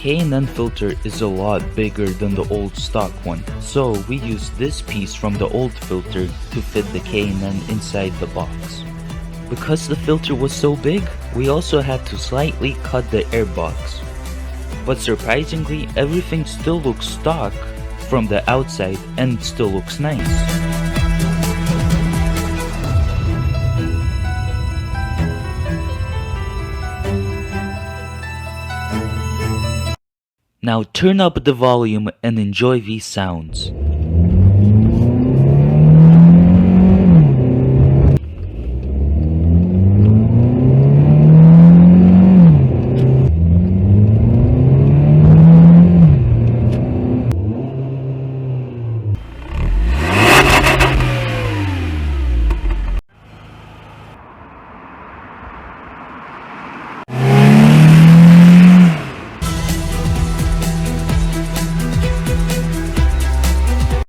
K&N filter is a lot bigger than the old stock one, so we used this piece from the old filter to fit the K&N inside the box. Because the filter was so big, we also had to slightly cut the air box. But surprisingly, everything still looks stock from the outside and still looks nice. Now turn up the volume and enjoy these sounds.